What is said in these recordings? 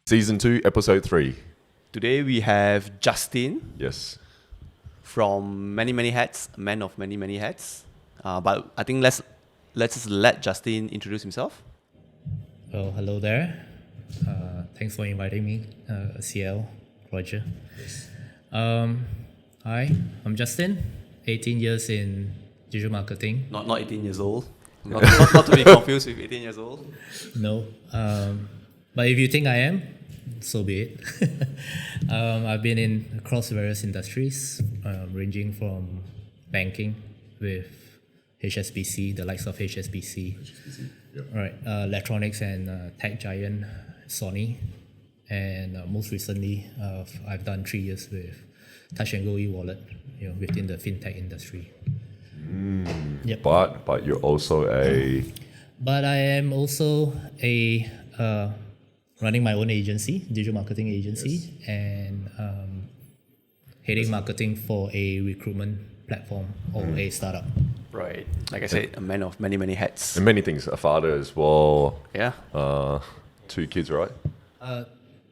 Season 2, Episode 3. Today we have Justin Yes. from many hats, man of many hats. But I think let's just let Justin introduce himself. Oh, hello there. Thanks for inviting me, CL, Roger. Yes. Hi, I'm Justin, 18 years in digital marketing. Not 18 years old. Not to be confused with 18 years old. No, but if you think I am, so be it. I've been across various industries, ranging from banking with HSBC, the likes of HSBC. Yep. Right, electronics and tech giant Sony, and most recently, I've done 3 years with Touch and Go e-wallet, within the fintech industry. Yep. But you're also a... But I am also a running my own agency, digital marketing agency, yes. And heading marketing for a recruitment platform or a startup. Right. Like I said, a man of many hats. And many things. A father as well. Yeah. 2 kids, right?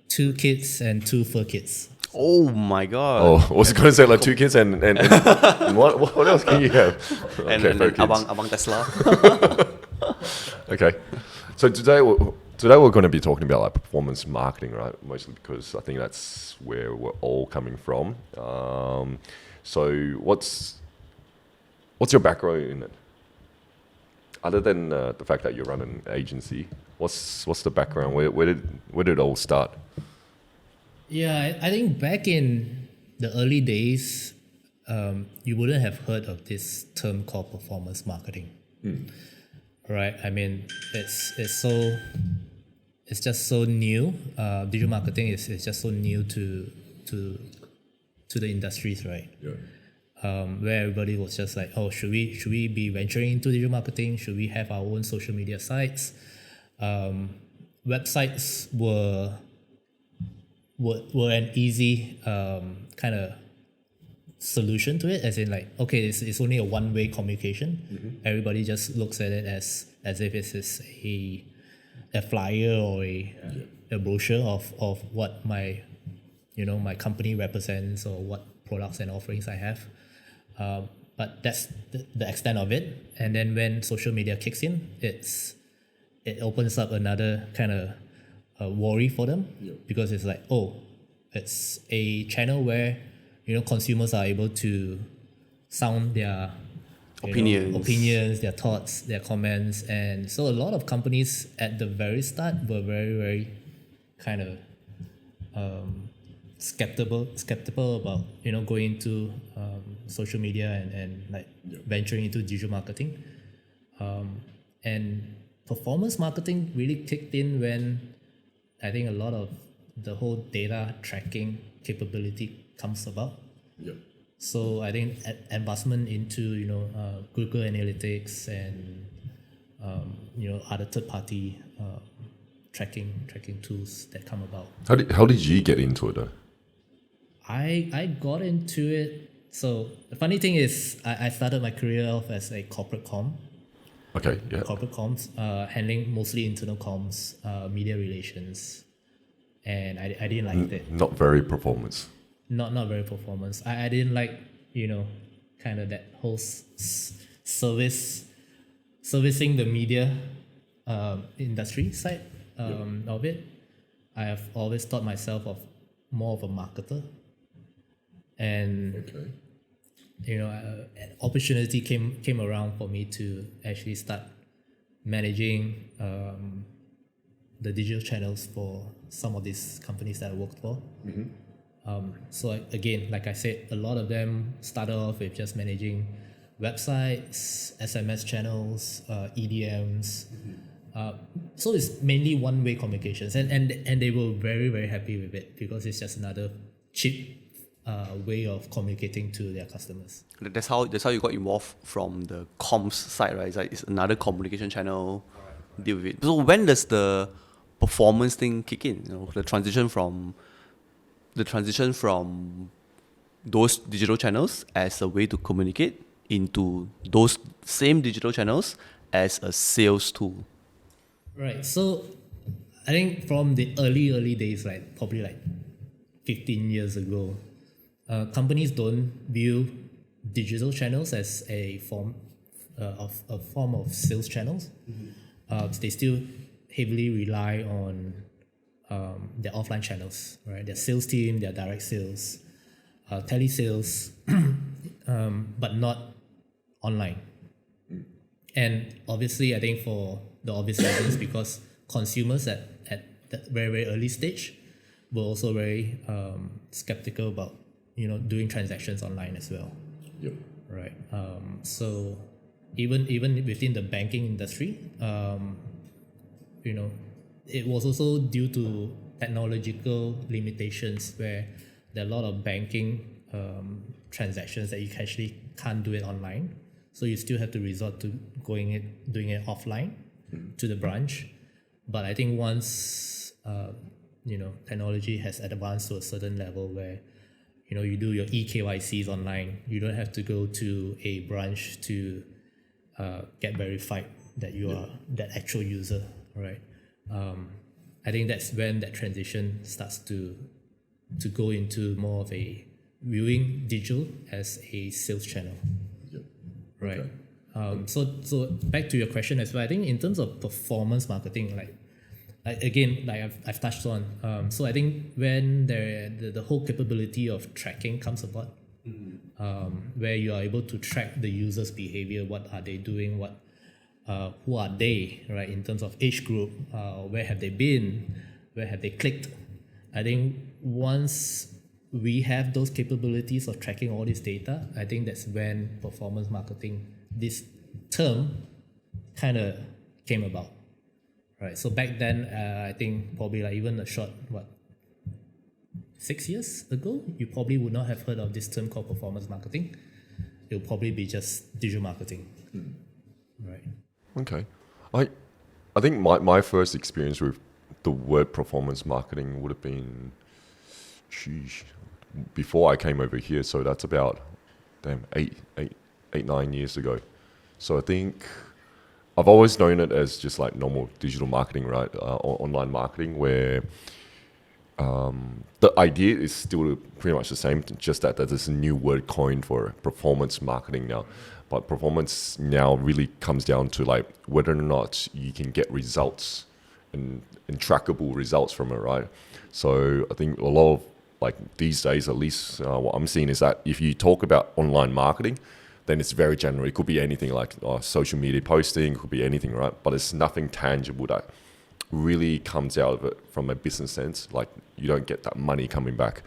2 kids and 2 fur kids. Oh my God. Oh, I was going to say like 2 kids and what else can you have? Okay, and abang Tesla. Okay. So today we're going to be talking about like performance marketing, right? Mostly because I think that's where we're all coming from. So what's your background in it? Other than the fact that you run an agency, what's the background? Where did it all start? Yeah, I think back in the early days, you wouldn't have heard of this term called performance marketing. Right? I mean, it's just so new. Digital marketing is just so new to the industries, right? Yeah. Where everybody was just like, oh, should we be venturing into digital marketing? Should we have our own social media sites? Websites were an easy kind of solution to it, as in like, okay, it's only a one-way communication. Mm-hmm. Everybody just looks at it as if it is a flyer or a brochure of what my company represents or what products and offerings I have. But that's the extent of it. And then when social media kicks in, it opens up another kind of worry for them, because it's like, oh, it's a channel where consumers are able to sound their opinions, their thoughts, their comments. And so a lot of companies at the very start were very, very kind of skeptical about going into social media and like venturing into digital marketing, and performance marketing really kicked in when I think a lot of the whole data tracking capability comes about. Yep. So I think advancement into Google Analytics and other third-party tracking tools that come about. How did you get into it though? I got into it. So the funny thing is, I started my career off as a corporate comm. Okay, yeah. Corporate comms, handling mostly internal comms, media relations, and I didn't like it. Not very performance. Not very performance. I didn't like kind of that whole servicing the media industry side of it. I have always thought myself of more of a marketer, and an opportunity came around for me to actually start managing the digital channels for some of these companies that I worked for. Mm-hmm. So again, like I said, a lot of them started off with just managing websites, SMS channels, EDMs. Mm-hmm. So it's mainly one-way communications, and they were very, very happy with it, because it's just another cheap way of communicating to their customers. That's how you got involved from the comms side, right? It's another communication channel. Right. Deal with it. So when does the performance thing kick in? The transition from those digital channels as a way to communicate into those same digital channels as a sales tool. Right. So I think from the early days, like probably like 15 years ago, companies don't view digital channels as a form of sales channels. They still heavily rely on their offline channels, right? Their sales team, their direct sales, telesales, but not online. And obviously, I think for the obvious reasons, because consumers at that very, very early stage were also very skeptical about doing transactions online as well. Yep. Right. So even within the banking industry, it was also due to technological limitations where there are a lot of banking transactions that you actually can't do it online. So you still have to resort to doing it offline to the branch. But I think once technology has advanced to a certain level where you do your eKYCs online, you don't have to go to a branch to get verified that you are that actual user, right? I think that's when that transition starts to go into more of a viewing digital as a sales channel. Yep. Right. Okay. So back to your question as well. I think in terms of performance marketing, like again, like I've touched on. So I think when the whole capability of tracking comes about, where you are able to track the user's behavior, what are they doing, who are they, right? In terms of age group, where have they been, where have they clicked? I think once we have those capabilities of tracking all this data, I think that's when performance marketing, this term, kind of came about, right? So back then, I think probably like even a short 6 years ago, you probably would not have heard of this term called performance marketing. It will probably be just digital marketing, right? Okay. I think my first experience with the word performance marketing would have been, before I came over here. So that's about, 9 years ago. So I think I've always known it as just like normal digital marketing, right? Or online marketing, where the idea is still pretty much the same, just that there's a new word coined for performance marketing now. But performance now really comes down to like whether or not you can get results and trackable results from it, right? So I think a lot of, like these days at least, what I'm seeing is that if you talk about online marketing, then it's very general. It could be anything like social media posting, it could be anything, right? But it's nothing tangible that really comes out of it from a business sense. Like you don't get that money coming back.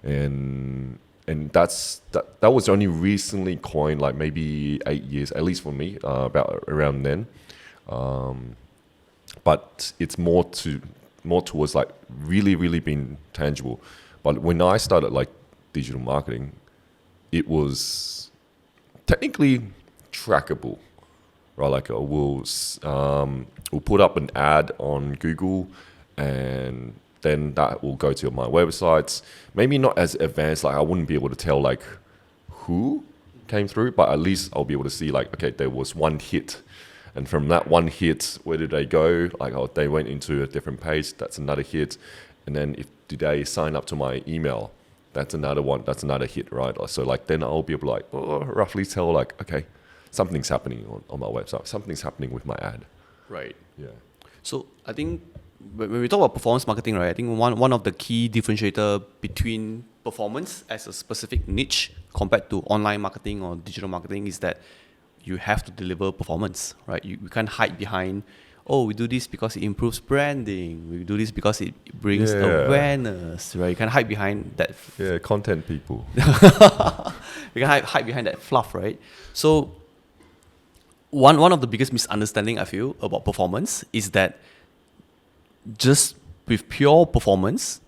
And that was only recently coined, like maybe 8 years, at least for me, about around then. But it's more towards like really being tangible. But when I started like digital marketing, it was technically trackable, right? Like we'll put up an ad on Google, and then that will go to my websites. Maybe not as advanced, like I wouldn't be able to tell like who came through, but at least I'll be able to see like, okay, there was one hit. And from that one hit, where did they go? Like they went into a different page, that's another hit. And then did they sign up to my email? That's another one, that's another hit, right? So like then I'll be able to like roughly tell like, okay, something's happening on my website. Something's happening with my ad. Right. Yeah. So I think when we talk about performance marketing, right, I think one of the key differentiator between performance as a specific niche compared to online marketing or digital marketing is that you have to deliver performance, right? You can't hide behind, we do this because it improves branding. We do this because it brings awareness, right? You can't hide behind that. Content people. You can hide behind that fluff, right? So one of the biggest misunderstanding I feel about performance is that just with pure performance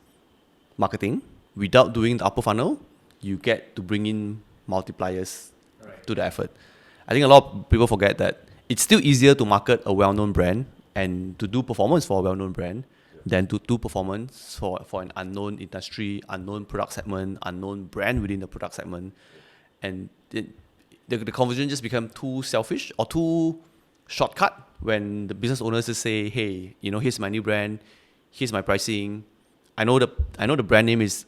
marketing, without doing the upper funnel, you get to bring in multipliers to the effort. I think a lot of people forget that it's still easier to market a well-known brand and to do performance for a well-known brand than to do performance for an unknown industry, unknown product segment, unknown brand within the product segment. And the conversation just become too selfish or too shortcut when the business owners just say, hey, here's my new brand, here's my pricing. I know the brand name is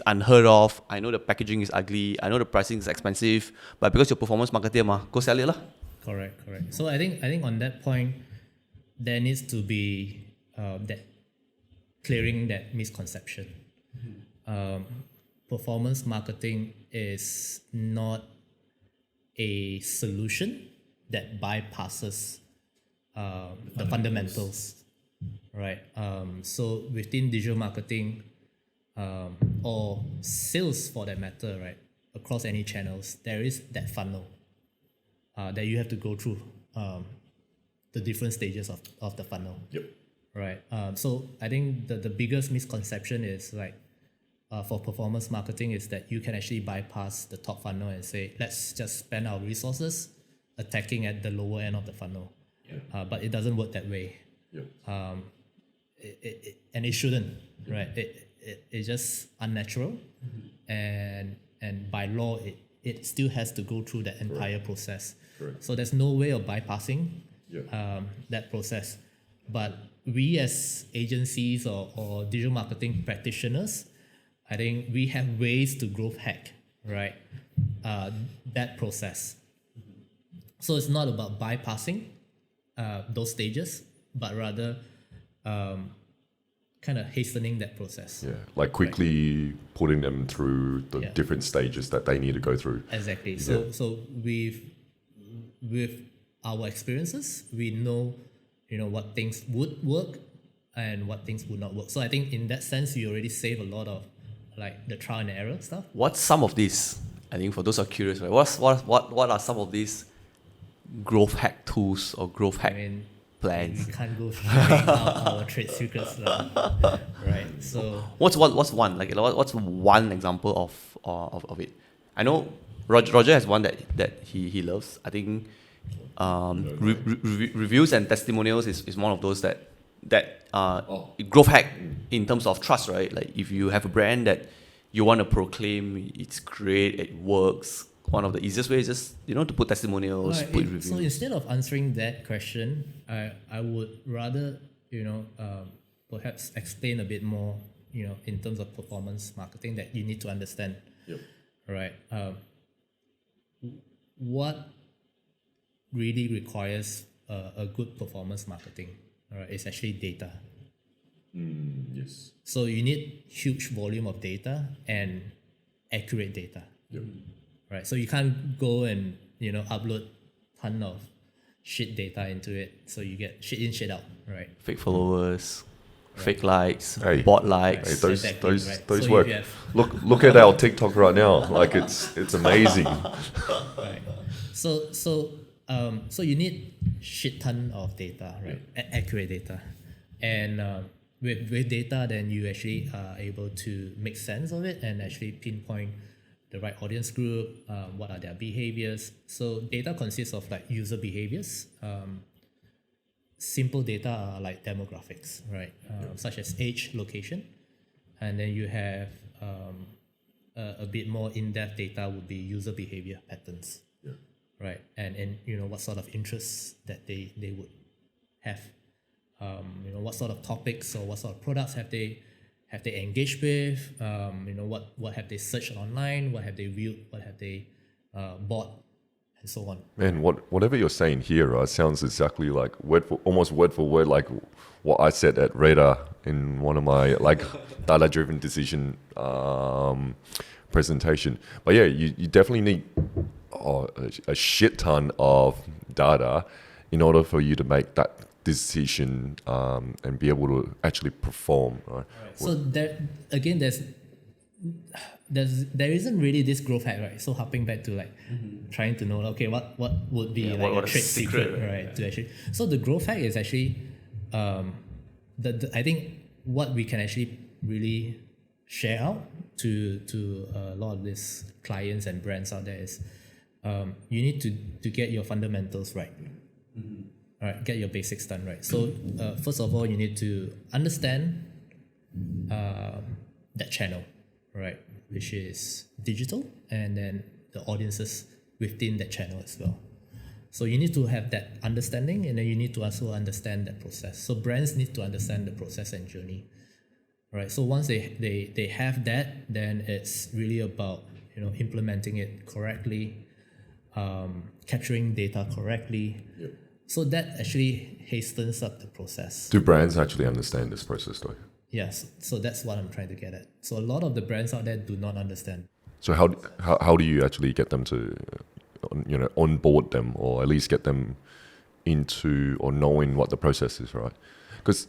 unheard of. I know the packaging is ugly. I know the pricing is expensive. But because you're performance marketer, go sell it lah. Correct. So I think on that point, there needs to be that clearing that misconception. Performance marketing is not a solution that bypasses the fundamentals, right? So within digital marketing, or sales for that matter, right? Across any channels, there is that funnel that you have to go through, the different stages of the funnel. Yep. Right. So I think the biggest misconception is like, for performance marketing, is that you can actually bypass the top funnel and say, let's just spend our resources attacking at the lower end of the funnel. Yeah. But it doesn't work that way. Yep. And it shouldn't, right? It's just unnatural, and by law it still has to go through that entire process. Correct. So there's no way of bypassing Yeah. that process. But we as agencies or digital marketing practitioners, I think we have ways to growth hack, right? That process. So it's not about bypassing those stages, but rather kind of hastening that process. Yeah, like quickly putting them through the Yeah. different stages that they need to go through. Exactly. So with our experiences, we know what things would work and what things would not work. So I think in that sense, you already save a lot of like the trial and error stuff. What's some of these? I think for those who are curious, right? What are some of these growth hack tools or growth hack plans? We can't go sharing out our trade secrets, right? So What's one like? What's one example of it? I know Roger has one that he loves. I think reviews and testimonials is one of those that growth hack in terms of trust, right? Like if you have a brand that you want to proclaim it's great, it works. One of the easiest ways is just to put testimonials, put reviews. so instead of answering that question, I would rather perhaps explain a bit more in terms of performance marketing that you need to understand. Yep. Right. What really requires a good performance marketing, right, is actually data. Yes. So you need huge volume of data and accurate data. Yep. Right. So you can't go and upload ton of shit data into it, so you get shit in, shit out. Right. Fake followers, fake likes, Hey. bot likes. Hey, those Exactly, those right. those So work. if you have- Look at our TikTok right now. Like it's amazing. Right. So you need shit ton of data, right? Accurate data, and with data, then you actually are able to make sense of it and actually pinpoint the right audience group. What are their behaviors? So data consists of like user behaviors. Simple data are like demographics, right? Such as age, location, and then you have a bit more in-depth data would be user behavior patterns. Right, and what sort of interests that they would have, what sort of topics or what sort of products have they engaged with, what have they searched online, what have they viewed, what have they bought, and so on. Man, whatever you're saying here, right, sounds exactly like almost word for word like what I said at Radar in one of my like data-driven decision presentation. But yeah, you definitely need a shit ton of data in order for you to make that decision and be able to actually perform. Right? So there again, there isn't really this growth hack, right? So hopping back to like trying to know, okay, what would be like what a a trade secret, secret, right? To actually, so the growth hack is actually, I think what we can actually really share out to a lot of these clients and brands out there is, you need to get your fundamentals right. All right, get your basics done right. So first of all, you need to understand that channel, right, which is digital, and then the audiences within that channel as well. So you need to have that understanding, and then you need to also understand that process. So brands need to understand the process and journey, right? So once they have that, then it's really about implementing it correctly, capturing data correctly. Yep. So that actually hastens up the process. Do brands actually understand this process though? Yes, so that's what I'm trying to get at. So a lot of the brands out there do not understand. So how do you actually get them to, onboard them, or at least get them into or knowing what the process is, right? Because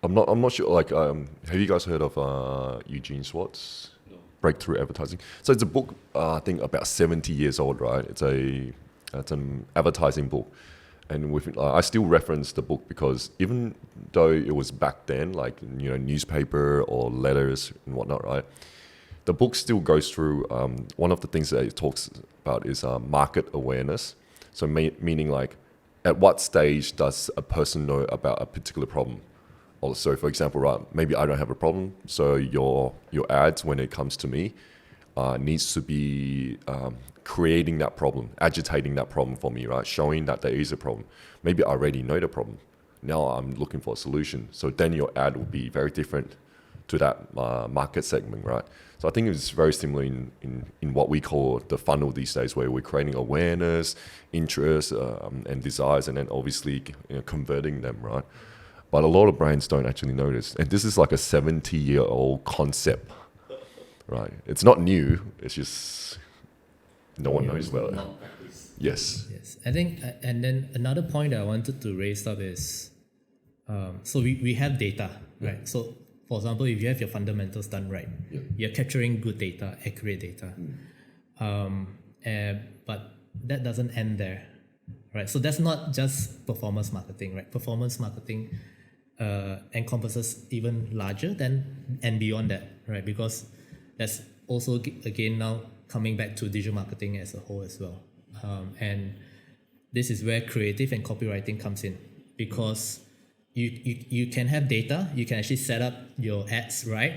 I'm not sure. Like, have you guys heard of Eugene Schwartz? No. Breakthrough Advertising. So it's a book, I think about 70 years old, right? It's an advertising book, and I still reference the book because even though it was back then, like newspaper or letters and whatnot, right? The book still goes through, one of the things that it talks about is market awareness. So meaning like, at what stage does a person know about a particular problem? Also, for example, right, maybe I don't have a problem, so your ads, when it comes to me, needs to be creating that problem, agitating that problem for me, right? Showing that there is a problem. Maybe I already know the problem. Now I'm looking for a solution. So then your ad will be very different to that market segment, right? So I think it's very similar in what we call the funnel these days, where we're creating awareness, interest, and desires, and then obviously converting them, right? But a lot of brands don't actually know this. And this is like a 70-year-old concept, right? It's not new. It's just no one knows about it. Yes. Yes, I think, and then another point that I wanted to raise up is, so we have data, right? So for example, if you have your fundamentals done right, you're capturing good data, accurate data. But that doesn't end there, right? So that's not just performance marketing, right? Performance marketing encompasses even larger than and beyond that, right? Because that's also, again, now coming back to digital marketing as a whole as well. And this is where creative and copywriting comes in, because you can have data, you can actually set up your ads right.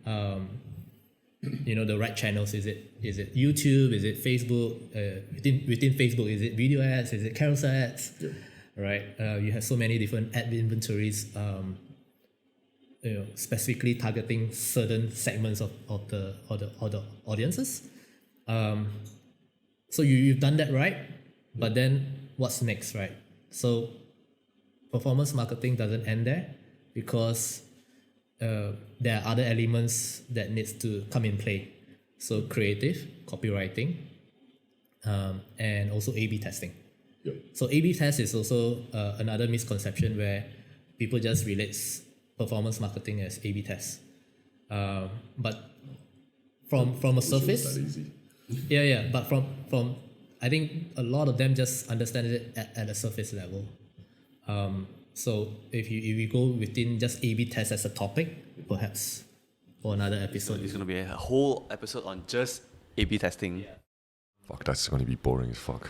The right channels. Is it YouTube? Is it Facebook? Within Facebook, is it video ads? Is it carousel ads? Right. You have so many different ad inventories. Specifically targeting certain segments of the audiences. So you've done that right, but then what's next, right? So performance marketing doesn't end there, because there are other elements that needs to come in play. So creative, copywriting, and also A/B testing. So A/B test is also another misconception where people just relate performance marketing as A/B tests. But from a surface, but from I think a lot of them just understand it at a surface level. So if you go within just A/B test as a topic, perhaps for another episode. It's going to be a whole episode on just A/B testing. Fuck, that's going to be boring as fuck.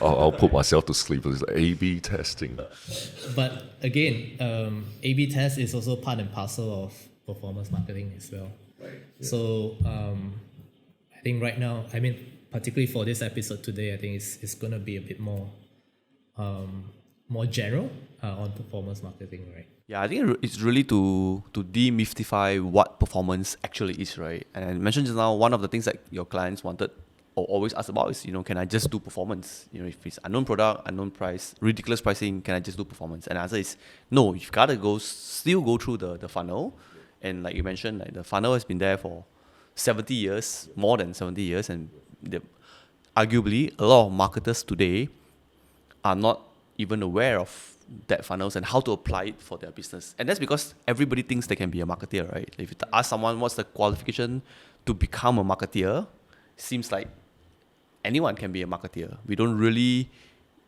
I'll put myself to sleep with A/B testing. But again, A/B test is also part and parcel of performance marketing as well. Right. So I think right now, particularly for this episode today, I think it's going to be a bit more general on performance marketing, right? Yeah, I think it's really to demystify what performance actually is, right? And I mentioned just now, one of the things that your clients wanted or always ask about is, can I just do performance? If it's unknown product, unknown price, ridiculous pricing, can I just do performance? And the answer is no. You've got to still go through the funnel, and like you mentioned, like the funnel has been there for 70 years, more than 70 years, and arguably a lot of marketers today are not even aware of that funnels and how to apply it for their business. And that's because everybody thinks they can be a marketeer, right? If you ask someone what's the qualification to become a marketeer, seems like anyone can be a marketeer. We don't really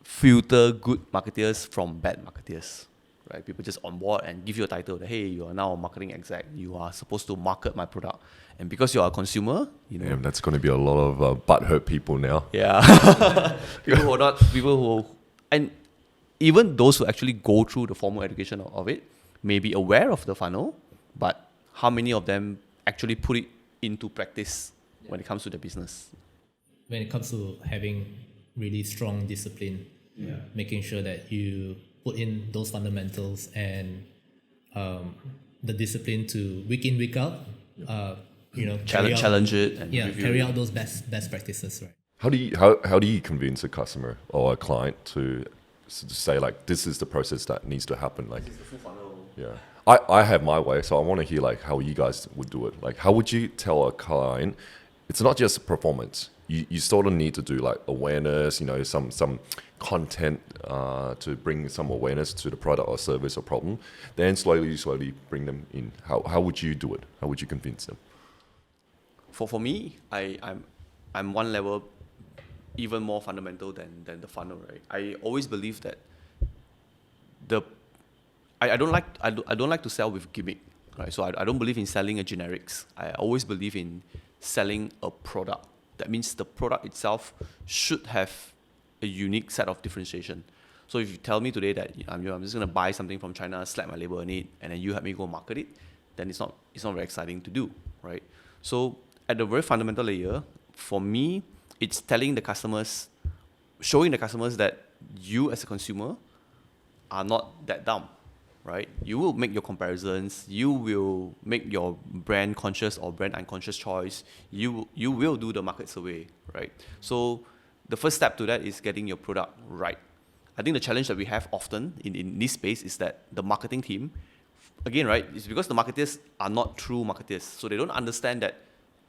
filter good marketeers from bad marketeers, right? People just on board and give you a title that, hey, you are now a marketing exec. You are supposed to market my product. And because you are a consumer, Yeah, that's going to be a lot of butthurt people now. Yeah. And even those who actually go through the formal education of it may be aware of the funnel, but how many of them actually put it into practice when it comes to the business? When it comes to having really strong discipline, making sure that you put in those fundamentals and the discipline to week in, week out, Challenge it and review carry it. out those best practices, right? How do you convince a customer or a client to say like this is the process that needs to happen? Like, It's the full funnel. yeah, I have my way, so I want to hear like how you guys would do it. Like, how would you tell a client? It's not just performance. You sort of need to do like awareness, some content to bring some awareness to the product or service or problem. Then slowly bring them in. How would you do it? How would you convince them? For me, I'm one level even more fundamental than the funnel, right? I always believe that I don't like to sell with gimmick, right? So I don't believe in selling a generics. I always believe in selling a product. That means the product itself should have a unique set of differentiation. So if you tell me today that I'm just going to buy something from China, slap my label on it, and then you help me go market it, then it's not very exciting to do, right? So at the very fundamental layer, for me, it's telling the customers, showing the customers that you as a consumer are not that dumb, right? You will make your comparisons. You will make your brand conscious or brand unconscious choice. You will do the market survey, right? So the first step to that is getting your product right. I think the challenge that we have often in this space is that the marketing team, again, right, it's because the marketers are not true marketers. So they don't understand that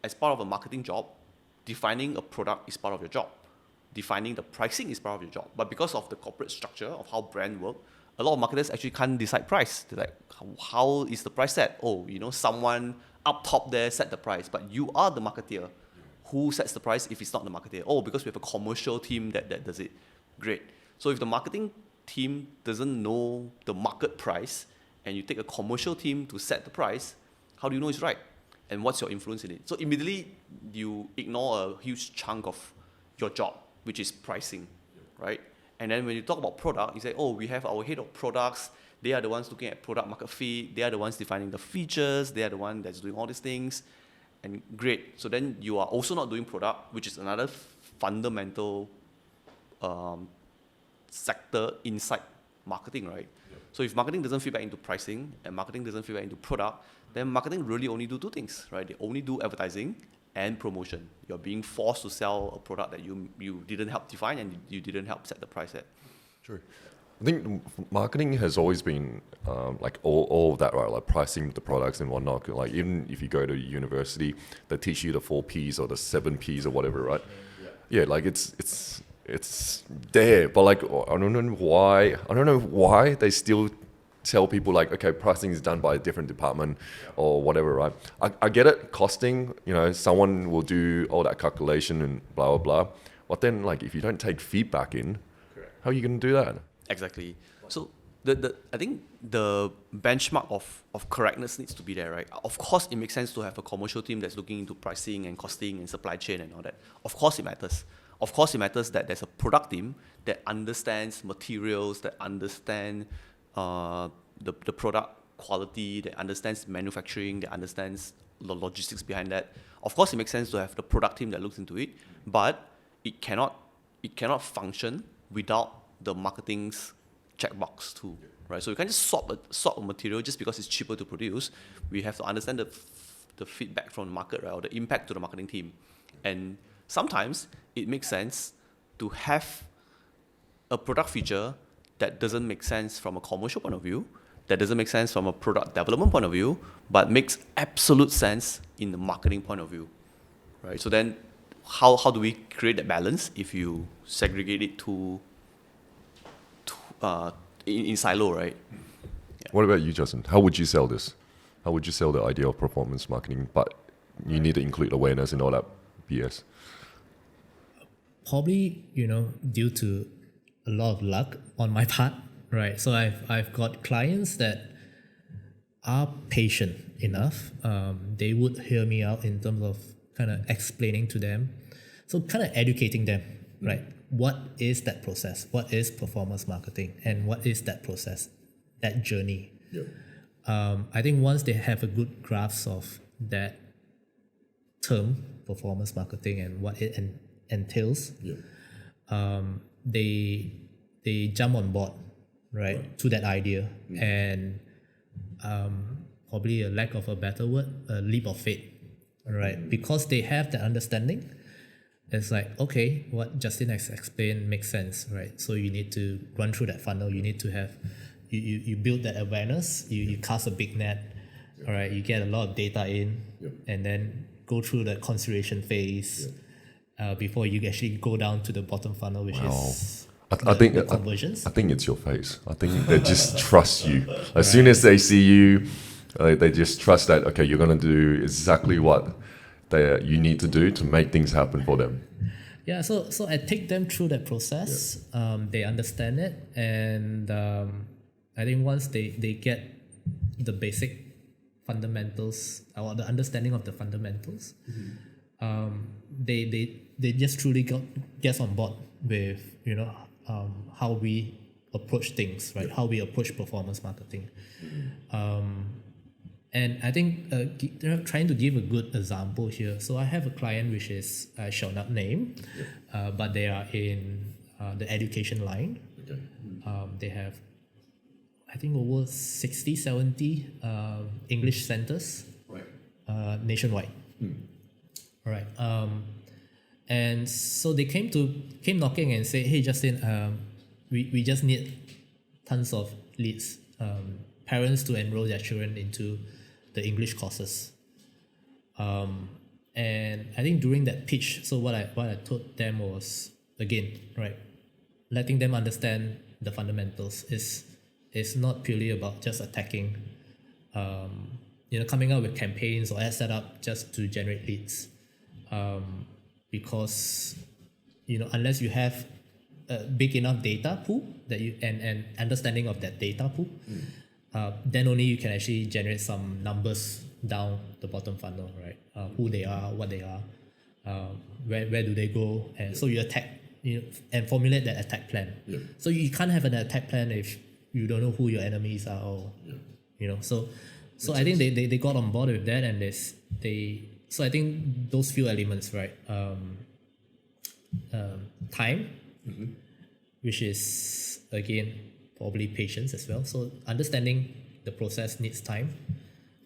as part of a marketing job, defining a product is part of your job. Defining the pricing is part of your job. But because of the corporate structure of how brand work, a lot of marketers actually can't decide price. They're like, how is the price set? Oh, someone up top there set the price, but you are the marketeer. Who sets the price if it's not the marketeer? Oh, because we have a commercial team that does it. Great. So if the marketing team doesn't know the market price and you take a commercial team to set the price, how do you know it's right? And what's your influence in it? So immediately you ignore a huge chunk of your job, which is pricing, right? And then when you talk about product, you say, oh, we have our head of products. They are the ones looking at product market fit. They are the ones defining the features. They are the one that's doing all these things. And great. So then you are also not doing product, which is another fundamental sector inside marketing, right? Yeah. So if marketing doesn't feed back into pricing and marketing doesn't feed back into product, then marketing really only do two things, right? They only do advertising and promotion. You're being forced to sell a product that you didn't help define and you didn't help set the price at. Sure. I think marketing has always been like all of that, right? Like pricing the products and whatnot. Like even if you go to university, they teach you the 4 Ps or the 7 Ps or whatever, right? Yeah, like it's there, but like I don't know why they still tell people like, okay, pricing is done by a different department or whatever, right? I get it, costing, someone will do all that calculation and blah, blah, blah. But then like, if you don't take feedback in, how are you going to do that? Exactly. So I think the benchmark of correctness needs to be there, right? Of course, it makes sense to have a commercial team that's looking into pricing and costing and supply chain and all that. Of course, it matters. Of course, it matters that there's a product team that understands materials, that understand the product quality, that understands manufacturing, that understands the logistics behind that. Of course, it makes sense to have the product team that looks into it, but it cannot function without the marketing's checkbox too, right? So you can't just swap a material just because it's cheaper to produce. We have to understand the feedback from the market, right, or the impact to the marketing team. And sometimes it makes sense to have a product feature that doesn't make sense from a commercial point of view, that doesn't make sense from a product development point of view, but makes absolute sense in the marketing point of view, right? So then how do we create that balance if you segregate it in silo, right? Yeah. What about you, Justin? How would you sell this? How would you sell the idea of performance marketing, but you need to include awareness and all that BS? Probably, due to a lot of luck on my part, right? So I've got clients that are patient enough. They would hear me out in terms of kind of explaining to them. So kind of educating them, right? What is that process? What is performance marketing? And what is that process, that journey? Yep. I think once they have a good grasp of that term, performance marketing, and what it entails, yep. they jump on board, right, to that idea, and probably a lack of a better word, a leap of faith, right, because they have that understanding. It's like, okay, what Justin has explained makes sense, right? So you need to run through that funnel. You need to have, you build that awareness. You cast a big net, all right. You get a lot of data in, and then go through the consideration phase before you actually go down to the bottom funnel, which is I think the conversions. I think it's your face. I think they just trust you. As soon as they see you, they just trust that, okay, you're gonna do exactly what you need to do to make things happen for them. Yeah, so I take them through that process. They understand it, and I think once they get the basic fundamentals or the understanding of the fundamentals, they just truly gets on board with how we approach things, right? How we approach performance marketing. And I think trying to give a good example here. So I have a client which is I shall not name, but they are in the education line. Okay. They have, I think, over 60, 70 English centers nationwide. Right. And so they came knocking and say, hey Justin, we just need tons of leads, parents to enroll their children into the English courses. And I think during that pitch, so what I told them was, again, right, letting them understand the fundamentals is not purely about just attacking, coming up with campaigns or ad setup just to generate leads. Because unless you have a big enough data pool that you and understanding of that data pool, then only you can actually generate some numbers down the bottom funnel, right? Who they are, what they are, where do they go, and so you attack, and formulate that attack plan. So you can't have an attack plan if you don't know who your enemies are, or So I think they got on board with that, and so I think those few elements, right? Time, which is again probably patience as well. So understanding the process needs time,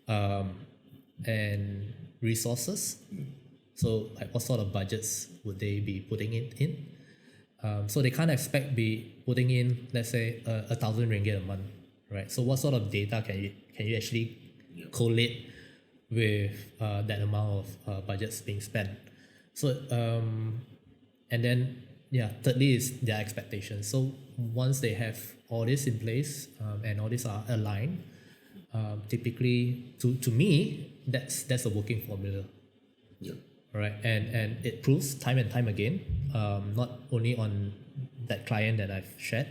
and resources. So like what sort of budgets would they be putting it in? So they can't expect be putting in, let's say, 1,000 ringgit a month, right? So what sort of data can you actually collate with that amount of budgets being spent? So and then thirdly is their expectations. So once they have all this in place, and all these are aligned, typically to me that's a working formula. Right, and it proves time and time again, not only on that client that I've shared,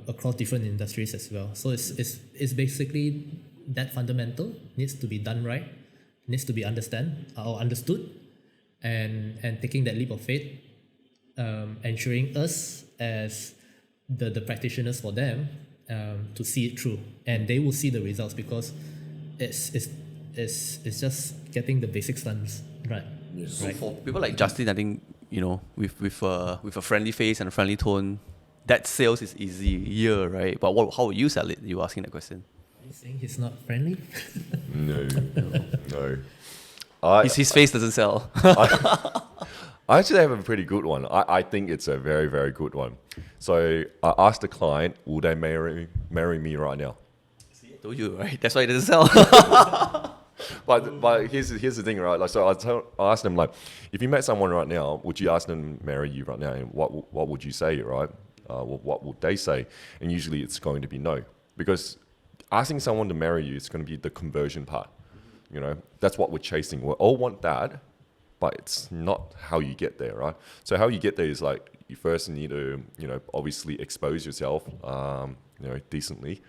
across different industries as well. So it's basically that fundamental needs to be done right, needs to be understood, and taking that leap of faith, ensuring us as the practitioners for them, to see it through, and they will see the results because it's just getting the basics done right. So for people like Justin, I think with a friendly face and a friendly tone, that sales is easier, right? But how would you sell it? You were asking that question. Are you saying he's not friendly? No. His face doesn't sell. I actually have a pretty good one. I think it's a very, very good one. So I asked the client, will they marry me right now? See, I told you, right? That's why it doesn't sell. But here's the thing, right? Like, so I asked them, like, if you met someone right now, would you ask them to marry you right now? And what would you say, right? What would they say? And usually it's going to be no, because asking someone to marry you is going to be the conversion part. That's what we're chasing. We all want that, but it's not how you get there, right? So how you get there is like you first need to, obviously expose yourself, decently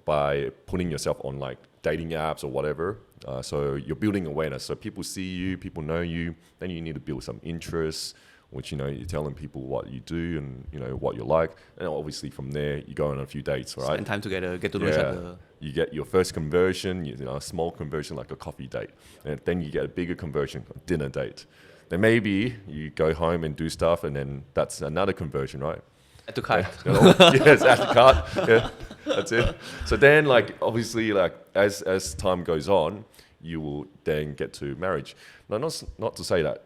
by putting yourself on like dating apps or whatever. So you're building awareness. So people see you, people know you. Then you need to build some interest, which, you're telling people what you do and, what you like. And obviously from there, you go on a few dates, right? Spend time together, get to know each other. You get your first conversion, a small conversion like a coffee date. And then you get a bigger conversion, a dinner date. Then maybe you go home and do stuff, and then that's another conversion, right? Add to cart. Yes, add to cart. Yeah, that's it. So then, like, obviously, like, as time goes on, you will then get to marriage. Now, not to say that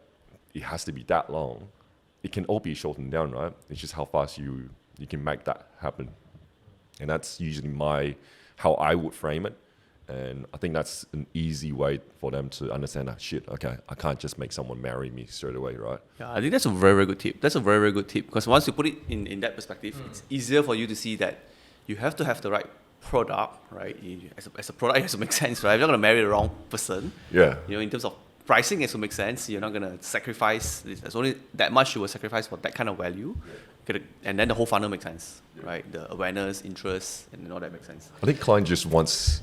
it has to be that long. It can all be shortened down, right? It's just how fast you can make that happen. And that's usually how I would frame it. And I think that's an easy way for them to understand that, shit, okay, I can't just make someone marry me straight away, right? Yeah, I think that's a very, very good tip. That's a very, very good tip, because once you put it in that perspective, it's easier for you to see that you have to have the right product, right? As a product, it has to make sense, right? You're not going to marry the wrong person. Yeah. You know, in terms of pricing, it has to make sense. You're not going to sacrifice, there's only that much you will sacrifice for that kind of value. And then the whole funnel makes sense, right? The awareness, interest, and all that makes sense. I think client just wants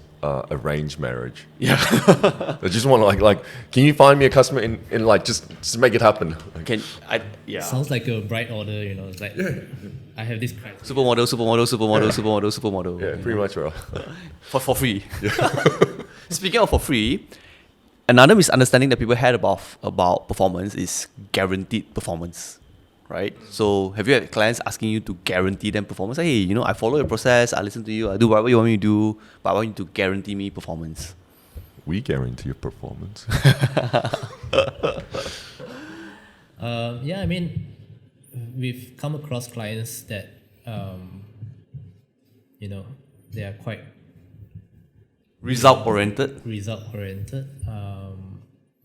arranged marriage. Yeah. They just want like, can you find me a customer in like just make it happen? Yeah. Sounds like a bright order, you know. It's like I have this criteria. Supermodel. Yeah, pretty much, bro. For free. Speaking of for free, another misunderstanding that people had about performance is guaranteed performance, right? So have you had clients asking you to guarantee them performance? Hey, you know, I follow your process, I listen to you, I do whatever you want me to do, but I want you to guarantee me performance. We guarantee your performance. Yeah, I mean, we've come across clients that, you know, they are quite Result oriented.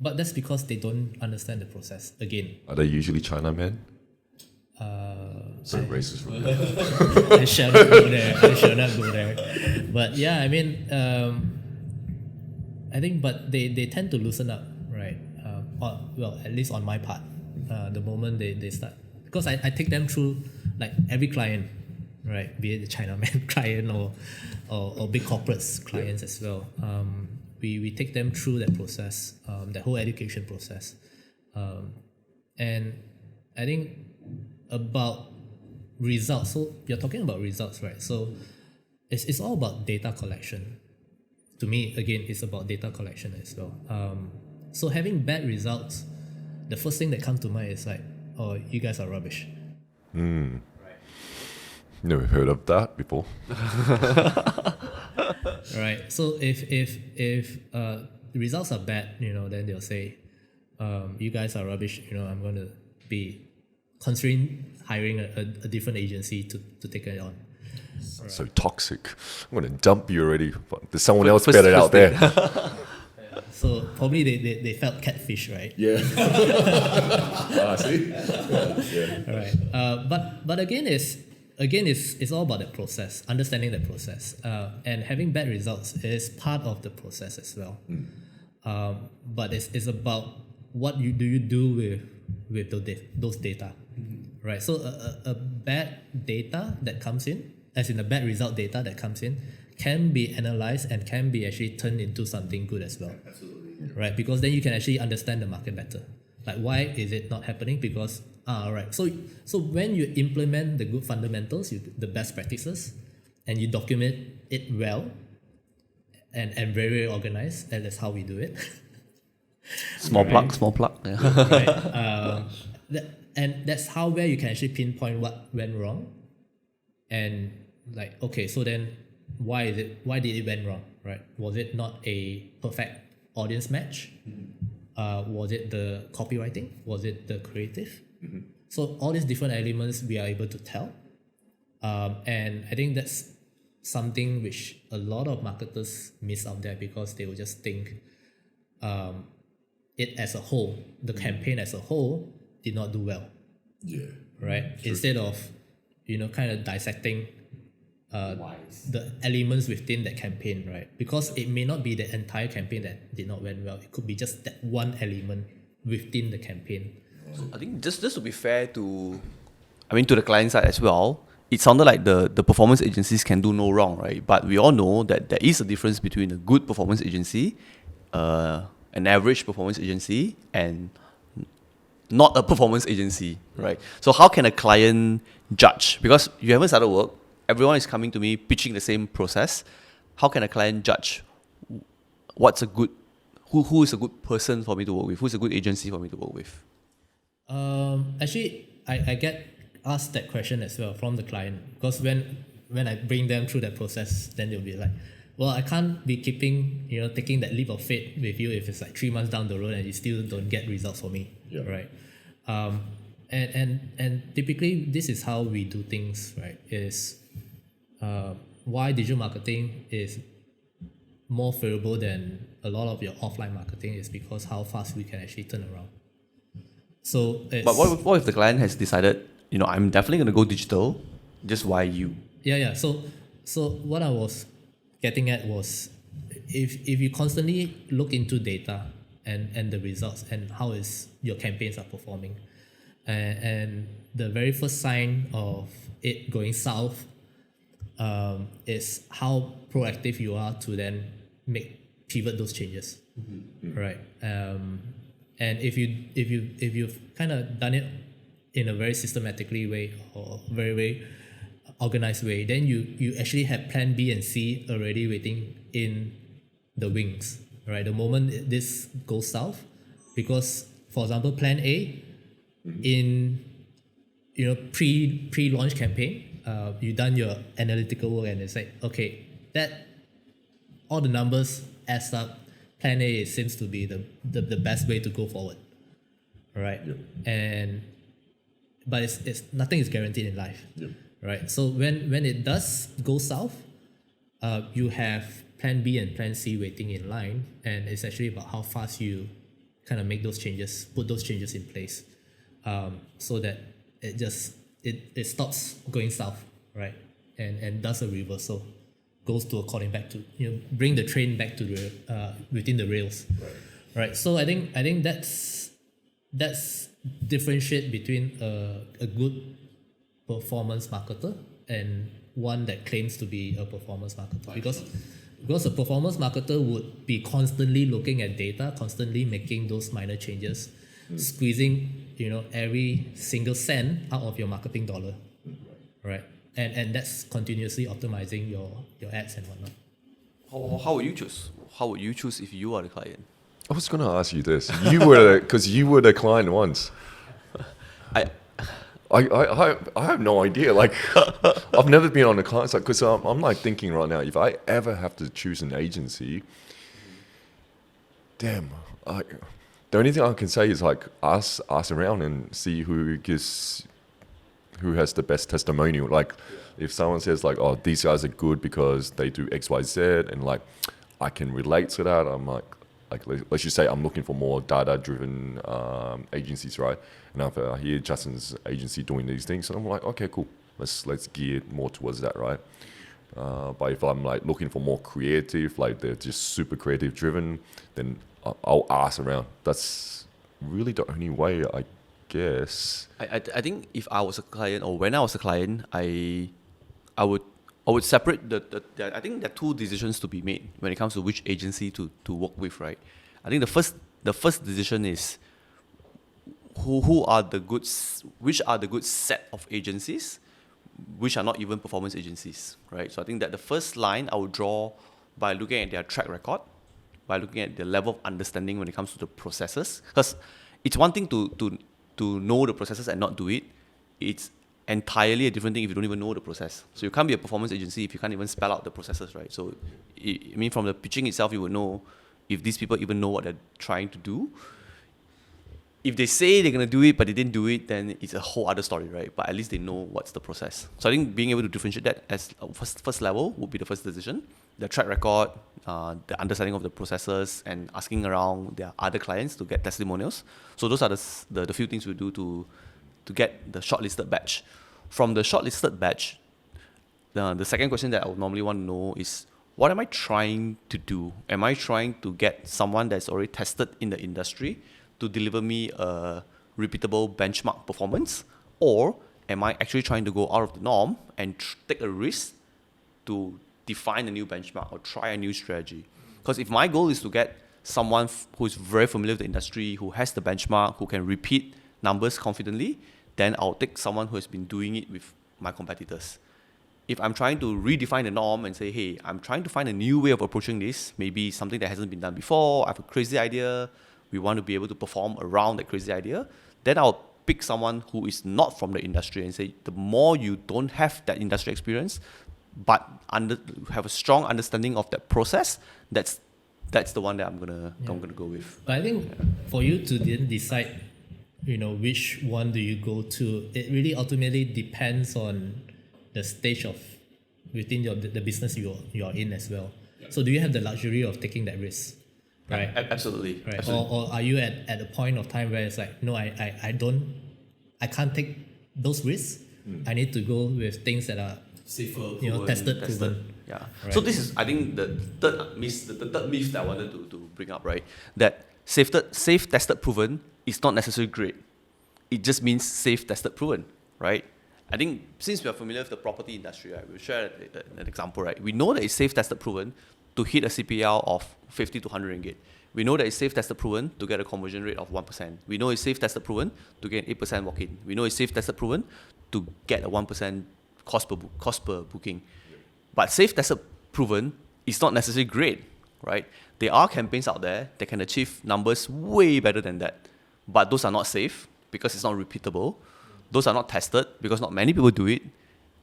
But that's because they don't understand the process. Again, Are they usually China men? So racist. I shall not go there. But yeah, I mean, I think, but they tend to loosen up, right? Well, at least on my part, the moment they start, because I take them through, like, every client, right? Be it the Chinaman client or big corporates clients as well. We take them through that process, that whole education process, and I think about results. So you're talking about results, right? So it's all about data collection. To me, again, it's about data collection as well. So having bad results, the first thing that comes to mind is like, oh, you guys are rubbish. Never heard of that before. Right. So if the results are bad, you know, then they'll say, you guys are rubbish. You know, I'm going to be considering hiring a different agency to take it on. So toxic. I'm going to dump you already. But there's someone else better out there. So probably they felt catfish, right? Yeah. See? Yeah. All right. But again, it's all about the process, understanding the process, and having bad results is part of the process as well. But it's about what you do with those data, right? So a bad data that comes in, as in a bad result data that comes in, can be analyzed and can be actually turned into something good as well. Absolutely. Right? Because then you can actually understand the market better. Like, why is it not happening? Because right. So when you implement the good fundamentals, the best practices, and you document it well, and very, very organized, and that's how we do it. Small plug. Yeah. Right. And that's where you can actually pinpoint what went wrong, and like, okay, so then why did it went wrong, right? Was it not a perfect audience match? Was it the copywriting? Was it the creative? So all these different elements we are able to tell, and I think that's something which a lot of marketers miss out there, because they will just think it as a whole, the campaign as a whole did not do well. Yeah. Right. True. Instead of, you know, kind of dissecting the elements within that campaign, right? Because it may not be the entire campaign that did not went well. It could be just that one element within the campaign. So I think just to be fair to the client side as well, it sounded like the performance agencies can do no wrong, right? But we all know that there is a difference between a good performance agency, an average performance agency, and not a performance agency, right? So how can a client judge? Because you haven't started work, everyone is coming to me pitching the same process. How can a client judge who is a good person for me to work with? Who's a good agency for me to work with? Actually, I get asked that question as well from the client, because when I bring them through that process, then they'll be like, well, I can't be taking that leap of faith with you if it's like 3 months down the road and you still don't get results for me, Yeah. right? And typically this is how we do things, right? Is why digital marketing is more favorable than a lot of your offline marketing is because how fast we can actually turn around. So it's, But what if the client has decided, I'm definitely going to go digital, just why you? yeah. So what I was getting at was if you constantly look into data and the results and how is your campaigns are performing, and the very first sign of it going south is how proactive you are to then pivot those changes, right? And if you've kind of done it in a very systematically way or very organized way, then you actually have plan B and C already waiting in the wings, right? The moment this goes south, because for example, plan A in pre-launch campaign, you done your analytical work and it's like, okay, that all the numbers adds up. Plan A seems to be the best way to go forward, right? Yep. But it's nothing is guaranteed in life, Yep. right? So when it does go south, you have plan B and plan C waiting in line, and it's actually about how fast you kind of make those changes, put those changes in place, so that it stops going south, right? And does a reversal, goes to according back to bring the train back to the within the rails, right? So I think that's differentiate between a good performance marketer and one that claims to be a performance marketer, because a performance marketer would be constantly looking at data, constantly making those minor changes, squeezing every single cent out of your marketing dollar, right? And that's continuously optimizing your ads and whatnot. How would you choose? How would you choose if you are the client? I was going to ask you this. You were because you were the client once. I have no idea. Like, I've never been on the client side because I'm like thinking right now, if I ever have to choose an agency, damn, the only thing I can say is like ask around and see who has the best testimonial. Like, if someone says like, oh, these guys are good because they do X, Y, Z, and like I can relate to that, I'm like let's just say I'm looking for more data-driven agencies, right? And I hear Justin's agency doing these things, and I'm like, okay, cool. Let's gear more towards that, right? But if I'm like looking for more creative, like they're just super creative driven, then I'll ask around. That's really the only way, I guess. I think if I was a client or when I was a client, I would separate I think there are two decisions to be made when it comes to which agency to work with, right? I think the first decision is which are the good set of agencies, which are not even performance agencies, right? So I think that the first line I would draw by looking at their track record, by looking at the level of understanding when it comes to the processes, because it's one thing to know the processes and not do it. It's entirely a different thing if you don't even know the process. So you can't be a performance agency if you can't even spell out the processes, right? So, I mean, from the pitching itself, you would know if these people even know what they're trying to do. If they say they're going to do it, but they didn't do it, then it's a whole other story, right? But at least they know what's the process. So I think being able to differentiate that as first level would be the first decision. The track record, the understanding of the processes, and asking around their other clients to get testimonials. So those are the few things we do to get the shortlisted batch. From the shortlisted batch, the second question that I would normally want to know is, what am I trying to do? Am I trying to get someone that's already tested in the industry to deliver me a repeatable benchmark performance? Or am I actually trying to go out of the norm and take a risk to define a new benchmark or try a new strategy? Because if my goal is to get someone who is very familiar with the industry, who has the benchmark, who can repeat numbers confidently, then I'll take someone who has been doing it with my competitors. If I'm trying to redefine the norm and say, hey, I'm trying to find a new way of approaching this, maybe something that hasn't been done before, I have a crazy idea, we want to be able to perform around that crazy idea, then I'll pick someone who is not from the industry and say, the more you don't have that industry experience, but have a strong understanding of that process, that's the one that I'm gonna go with. But I think for you to then decide, which one do you go to, it really ultimately depends on the stage of within the business you're in as well. So do you have the luxury of taking that risk? Right. Absolutely. Right. Absolutely. Or are you at a point of time where it's like, no, I can't take those risks. I need to go with things that are Safer, tested, proven. Yeah. Right. So this is, I think, the third myth that I wanted to bring up, right? That safe, tested, proven is not necessarily great. It just means safe, tested, proven, right? I think since we are familiar with the property industry, right, we'll share an example, right? We know that it's safe, tested, proven to hit a CPL of 50 to 100 ringgit. We know that it's safe, tested, proven to get a conversion rate of 1%. We know it's safe, tested, proven to get 8% walk-in. We know it's safe, tested, proven to get a 1% cost per booking. But safe, tested, proven is not necessarily great, right? There are campaigns out there that can achieve numbers way better than that. But those are not safe because it's not repeatable. Those are not tested because not many people do it.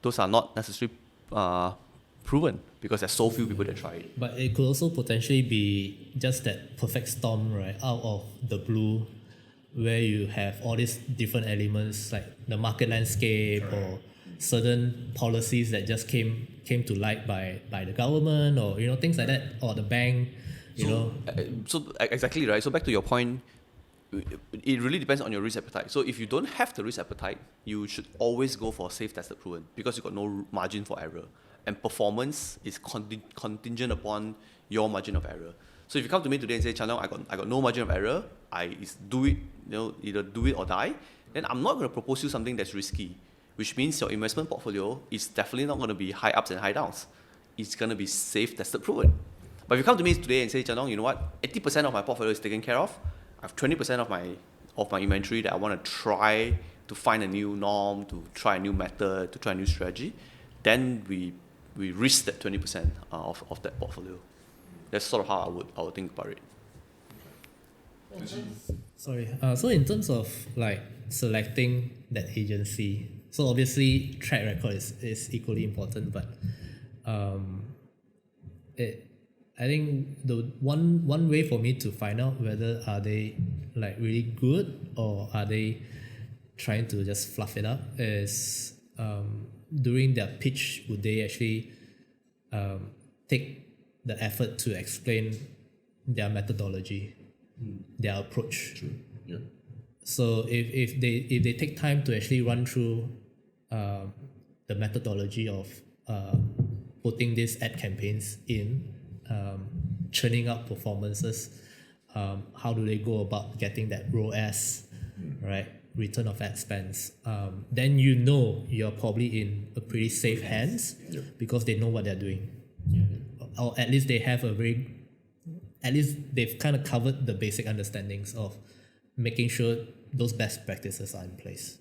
Those are not necessarily proven because there's so few people that try it. But it could also potentially be just that perfect storm, right, out of the blue, where you have all these different elements like the market landscape or certain policies that just came to light by the government or things like that, or the bank, So exactly, right. So back to your point, it really depends on your risk appetite. So if you don't have the risk appetite, you should always go for safe, tested, proven because you got no margin for error, and performance is contingent upon your margin of error. So if you come to me today and say, Chanel, I got no margin of error, do it, either do it or die, then I'm not going to propose you something that's risky, which means your investment portfolio is definitely not going to be high ups and high downs. It's going to be safe, tested, proven. But if you come to me today and say, Chanel, you know what, 80% of my portfolio is taken care of. I have 20% of my inventory that I want to try to find a new norm, to try a new method, to try a new strategy, then we risk that 20% of that portfolio. That's sort of how I would think about it. Sorry. So in terms of like selecting that agency, so obviously track record is equally important, but I think the one way for me to find out whether are they like really good or are they trying to just fluff it up is during their pitch, would they actually take the effort to explain their methodology, their approach. True. Yeah. So if they take time to actually run through the methodology of putting these ad campaigns in, churning up performances, how do they go about getting that ROAS, right? Return of ad spends. Then you're probably in a pretty safe hands because they know what they're doing. Or at least they have at least they've kind of covered the basic understandings of making sure those best practices are in place,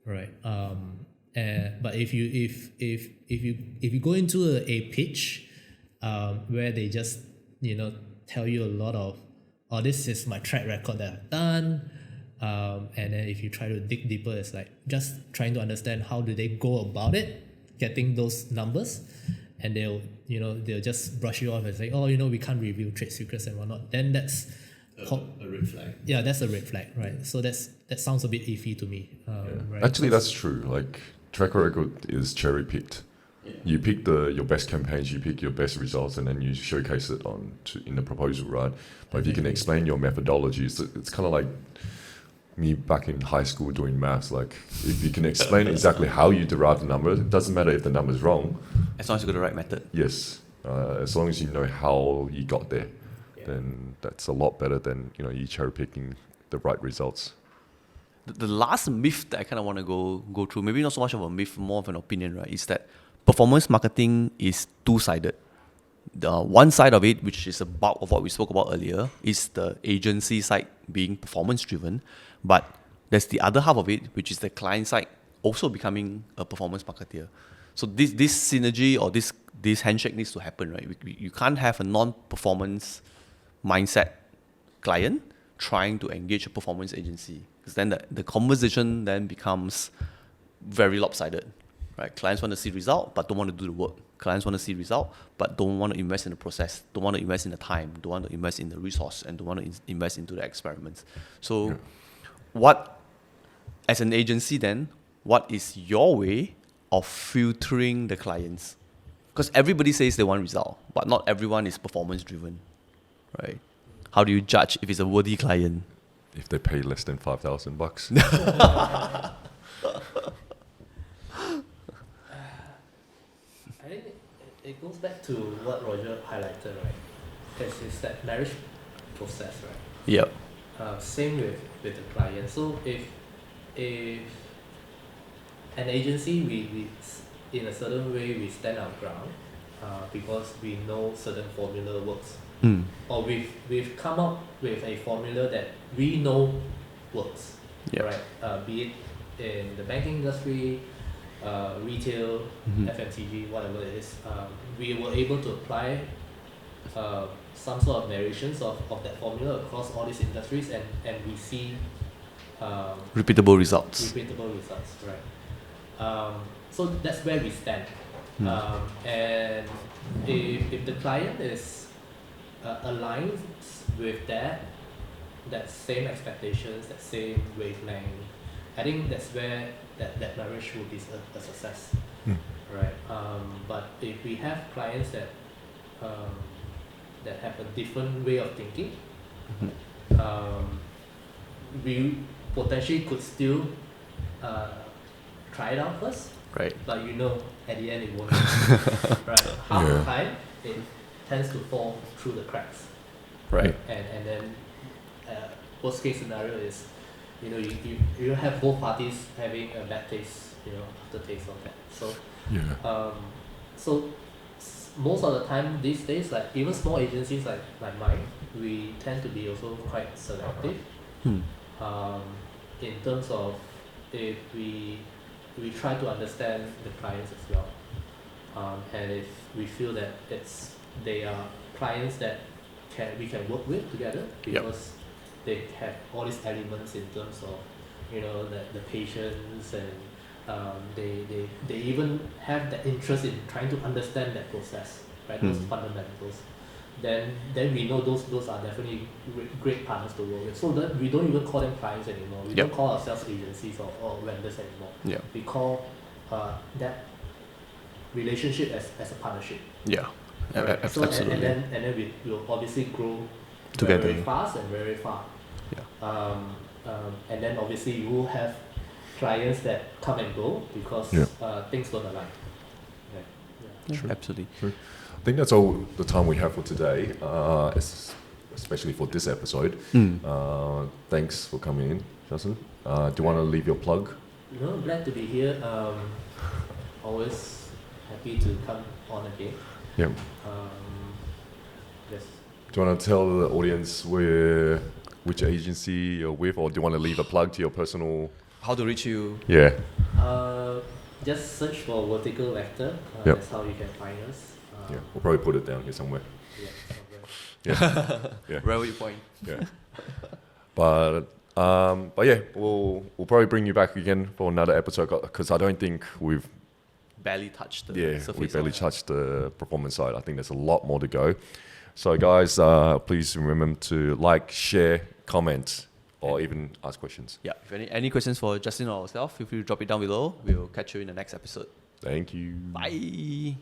right? But if you go into a pitch where they just tell you a lot of, oh, this is my track record that I've done, and then if you try to dig deeper, it's like just trying to understand how do they go about it, getting those numbers, and they'll just brush you off and say, oh, we can't reveal trade secrets and whatnot. Then that's a red flag. Yeah, that's a red flag, right? So that sounds a bit iffy to me. Right? Actually, that's true. Like track record is cherry picked. Yeah. You pick your best campaigns, you pick your best results, and then you showcase it in the proposal, right? But if you can explain your methodology, it's kind of like me back in high school doing maths. Like if you can explain exactly how you derive the number, it doesn't matter if the number is wrong. As long as you got the right method. Yes, as long as you know how you got there, then that's a lot better than you cherry picking the right results. The last myth that I kind of want to go through, maybe not so much of a myth, more of an opinion, right, is that performance marketing is two-sided. The one side of it, which is the bulk of what we spoke about earlier, is the agency side being performance-driven. But there's the other half of it, which is the client side also becoming a performance marketeer. So this synergy or this handshake needs to happen, right? You can't have a non-performance mindset client trying to engage a performance agency. Because then the conversation then becomes very lopsided, right? Clients want to see result, but don't want to do the work. Clients want to see result, but don't want to invest in the process, don't want to invest in the time, don't want to invest in the resource, and don't want to invest into the experiments. So what, as an agency then, what is your way of filtering the clients? Because everybody says they want result, but not everyone is performance driven, right? How do you judge if it's a worthy client? If they pay less than $5,000. I think it goes back to what Roger highlighted, right? It's that marriage process, right? Yep. Same with the client. So if an agency, we in a certain way we stand our ground because we know certain formula works, or we've come up with a formula that we know works, right? Be it in the banking industry, retail, FMCG, whatever it is, we were able to apply some sort of narrations of that formula across all these industries, and we see Repeatable results. right? So that's where we stand. And if the client is aligned with that same expectations, that same wavelength, I think that's where that marriage will be a success, right? But if we have clients that have a different way of thinking, we potentially could still try it out first, Right. but at the end it won't. Right? Half the time it tends to fall through the cracks. Right. And then worst case scenario is you have both parties having a bad taste, aftertaste of that. So most of the time these days, like even small agencies like mine, we tend to be also quite selective in terms of if we try to understand the clients as well, and if we feel that they are clients that we can work with together because they have all these elements in terms of the patience, and they even have the interest in trying to understand that process, right? Those fundamentals. Then we know those are definitely great partners to work with. So that we don't even call them clients anymore. We don't call ourselves agencies or vendors anymore. We call that relationship as a partnership. Right? So Absolutely. And then we will obviously grow Together. very fast and very far. And then obviously you will have clients that come and go because things don't align. Absolutely. True. I think that's all the time we have for today, especially for this episode. Thanks for coming in, Justin. Do you want to leave your plug? No, glad to be here. Always happy to come on again. Yeah. Yes. Do you want to tell the audience which agency you're with, or do you want to leave a plug to your personal? How to reach you? Yeah. Just search for Vertical Vector. That's how you can find us. We'll probably put it down here somewhere. Yeah. Where will you point? Yeah. But yeah, we'll probably bring you back again for another episode because I don't think we've barely touched the surface. We barely touched the performance side. I think there's a lot more to go. So guys, please remember to like, share, comment, or even ask questions. Yeah. If any questions for Justin or ourselves, feel free to drop it down below. We'll catch you in the next episode. Thank you. Bye.